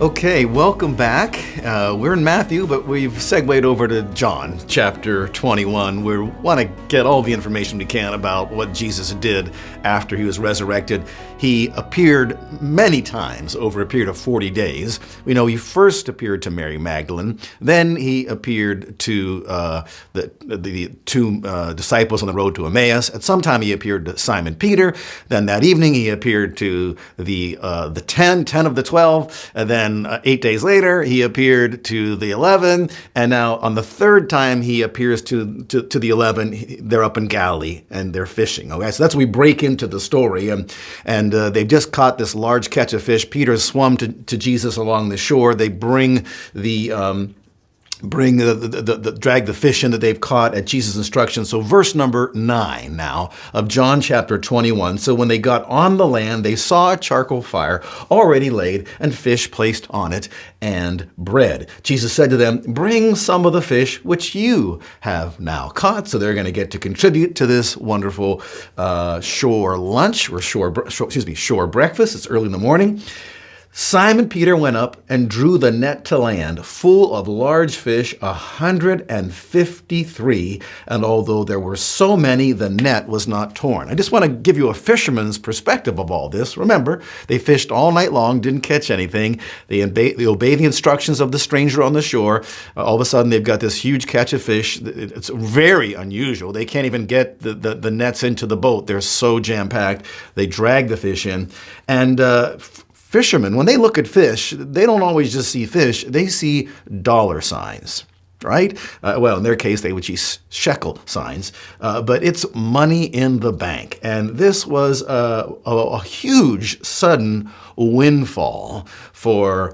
Okay, welcome back. We're in Matthew, but we've segued over to John, chapter 21. We want to get all the information we can about what Jesus did after he was resurrected. He appeared many times over a period of 40 days. We know he first appeared to Mary Magdalene, then he appeared to the two disciples on the road to Emmaus. At some time he appeared to Simon Peter. Then that evening he appeared to the 10 of the 12, and then 8 days later, he appeared to the 11, and now on the third time he appears to the 11, they're up in Galilee and they're fishing. Okay, so that's we break into the story, and they've just caught this large catch of fish. Peter swum to Jesus along the shore. They bring drag the fish in that they've caught at Jesus' instructions. So verse number 9 now of John chapter 21. So when they got on the land, they saw a charcoal fire already laid and fish placed on it and bread. Jesus said to them, "Bring some of the fish which you have now caught." So they're going to get to contribute to this wonderful shore lunch or shore breakfast. It's early in the morning. Simon Peter went up and drew the net to land, full of large fish, 153, and although there were so many, the net was not torn. I just want to give you a fisherman's perspective of all this. Remember, they fished all night long, didn't catch anything. They obey the instructions of the stranger on the shore. All of a sudden, they've got this huge catch of fish. It's very unusual. They can't even get the nets into the boat. They're so jam-packed. They drag the fish in, and fishermen, when they look at fish, they don't always just see fish, they see dollar signs, right? Well, in their case, they would see shekel signs, but it's money in the bank. And this was a huge, sudden windfall for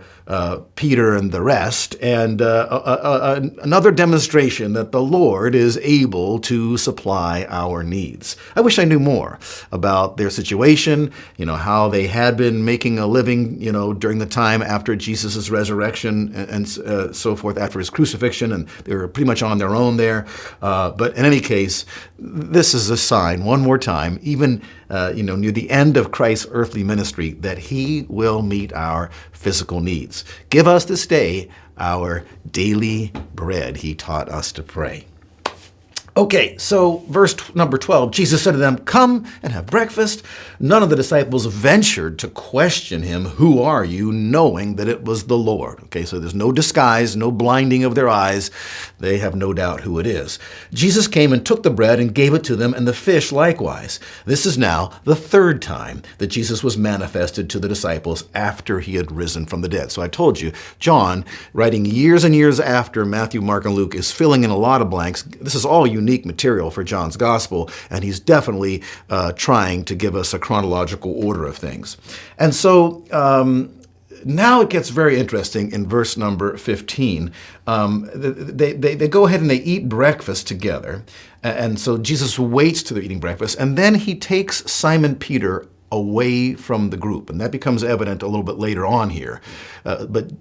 Peter and the rest, and another demonstration that the Lord is able to supply our needs. I wish I knew more about their situation, how they had been making a living, during the time after Jesus' resurrection and so forth, after his crucifixion, and they were pretty much on their own there. But in any case, this is a sign, one more time, even near the end of Christ's earthly ministry, that he will meet our physical needs. Give us this day our daily bread, he taught us to pray. Okay, so verse number 12, Jesus said to them, "Come and have breakfast." None of the disciples ventured to question him, "Who are you?" knowing that it was the Lord. Okay, so there's no disguise, no blinding of their eyes. They have no doubt who it is. Jesus came and took the bread and gave it to them, and the fish likewise. This is now the third time that Jesus was manifested to the disciples after he had risen from the dead. So I told you, John, writing years and years after Matthew, Mark, and Luke, is filling in a lot of blanks. This is all unique material for John's gospel, and he's definitely trying to give us a chronological order of things. And so now it gets very interesting in verse number 15. They go ahead and they eat breakfast together. And so Jesus waits till they're eating breakfast, and then he takes Simon Peter away from the group. And that becomes evident a little bit later on here. But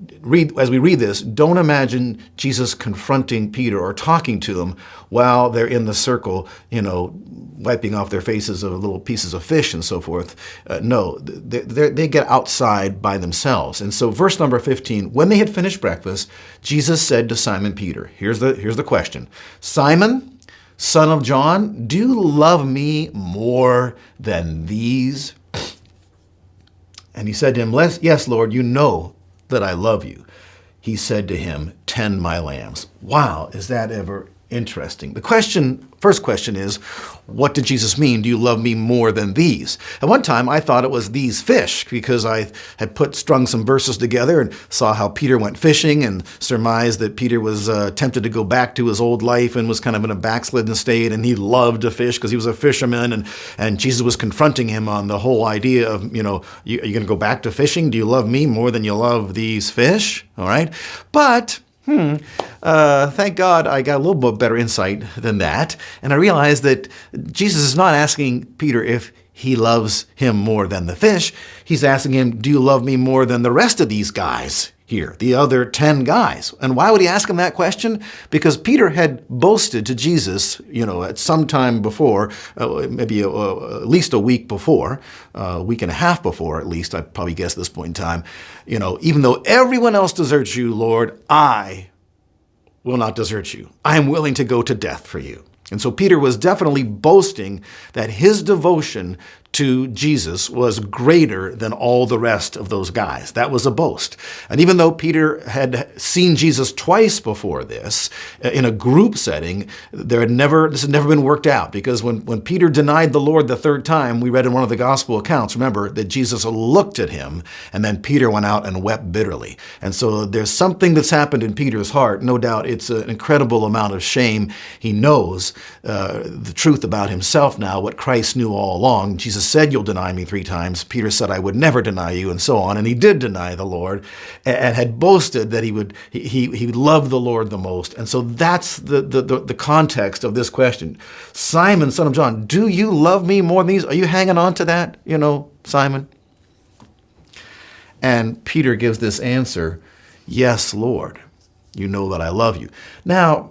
as we read this, don't imagine Jesus confronting Peter or talking to him while they're in the circle, wiping off their faces of little pieces of fish and so forth. No, they get outside by themselves. And so verse number 15, when they had finished breakfast, Jesus said to Simon Peter, here's the question, "Simon, son of John, do you love me more than these?" And he said to him, "Yes, Lord, you know that I love you." He said to him, "Tend my lambs." Wow, is that ever interesting? First question is, what did Jesus mean? Do you love me more than these? At one time, I thought it was these fish because I had strung some verses together and saw how Peter went fishing and surmised that Peter was tempted to go back to his old life and was kind of in a backslidden state, and he loved to fish because he was a fisherman, and Jesus was confronting him on the whole idea of, are you going to go back to fishing? Do you love me more than you love these fish? All right. But thank God I got a little bit better insight than that. And I realized that Jesus is not asking Peter if he loves him more than the fish. He's asking him, do you love me more than the rest of these guys? here, the other 10 guys. And why would he ask him that question? Because Peter had boasted to Jesus, at some time before, maybe at least a week before, a week and a half before at least, I'd probably guess at this point in time, even though everyone else deserts you, Lord, I will not desert you. I am willing to go to death for you. And so Peter was definitely boasting that his devotion to Jesus was greater than all the rest of those guys. That was a boast. And even though Peter had seen Jesus twice before this, in a group setting, this had never been worked out. Because when Peter denied the Lord the third time, we read in one of the gospel accounts, remember, that Jesus looked at him, and then Peter went out and wept bitterly. And so there's something that's happened in Peter's heart. No doubt it's an incredible amount of shame. He knows the truth about himself now, what Christ knew all along. Jesus said, "You'll deny me 3 times." Peter said, "I would never deny you," and so on. And he did deny the Lord, and had boasted that he loved the Lord the most. And so that's the context of this question. Simon, son of John, do you love me more than these? Are you hanging on to that, Simon? And Peter gives this answer, "Yes, Lord, you know that I love you." Now,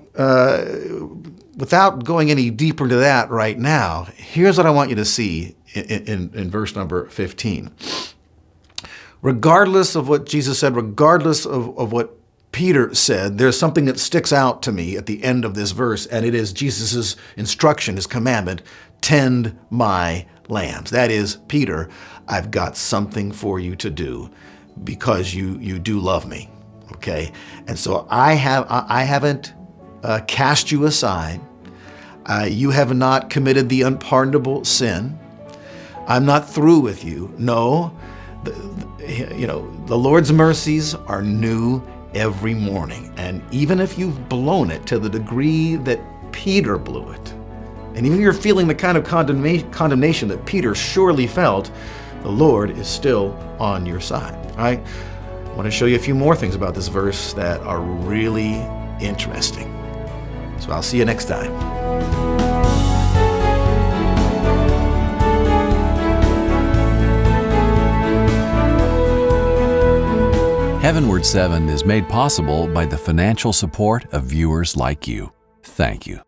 without going any deeper into that right now, here's what I want you to see in verse number 15. Regardless of what Jesus said, regardless of what Peter said, there's something that sticks out to me at the end of this verse, and it is Jesus' instruction, his commandment, "Tend my lambs." That is, Peter, I've got something for you to do because you do love me, okay? And so I haven't cast you aside. You have not committed the unpardonable sin. I'm not through with you. No, the Lord's mercies are new every morning. And even if you've blown it to the degree that Peter blew it, and even if you're feeling the kind of condemnation that Peter surely felt, the Lord is still on your side. All right? I want to show you a few more things about this verse that are really interesting. So I'll see you next time. Heavenward 7 is made possible by the financial support of viewers like you. Thank you.